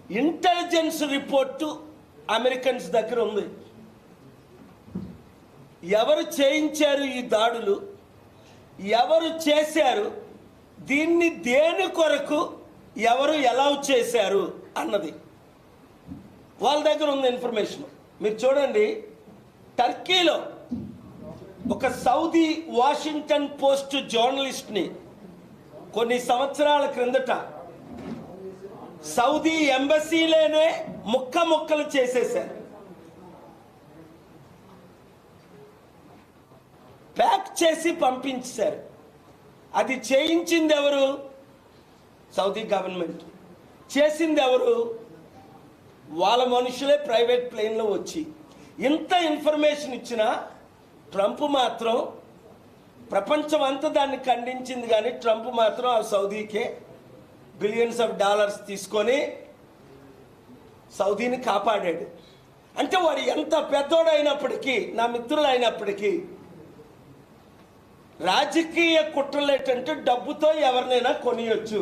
Intelligence report Americans దగ్గర ఉంది. ఎవరు చేయించారు ఈ దాడులు, ఎవరు చేశారు, దీన్ని దేని కొరకు ఎవరు ఎలా చేశారు అన్నది వాళ్ళ దగ్గర ఉంది ఇన్ఫర్మేషన్. మీరు చూడండి, టర్కీలో ఒక సౌదీ వాషింగ్టన్ పోస్ట్ జర్నలిస్ట్ని కొన్ని సంవత్సరాల క్రిందట సౌదీ ఎంబసీలోనే ముక్కలు చేసేశారు. ప్యాక్ చేసి పంపించారు. అది చేయించింది ఎవరు? Saudi government. చేసింది ఎవరు? వాళ్ళ మనుషులే ప్రైవేట్ ప్లేన్లో వచ్చి. ఇంత ఇన్ఫర్మేషన్ ఇచ్చినా ట్రంప్ మాత్రం, ప్రపంచం అంతా దాన్ని ఖండించింది, కానీ ట్రంప్ మాత్రం ఆ సౌదీకే బిలియన్స్ ఆఫ్ డాలర్స్ తీసుకొని సౌదీని కాపాడాడు. అంటే వాడు ఎంత పెద్దోడైనప్పటికీ, నా మిత్రులు అయినప్పటికీ, రాజకీయ కుట్రలు ఏంటంటే డబ్బుతో ఎవరినైనా కొనియొచ్చు.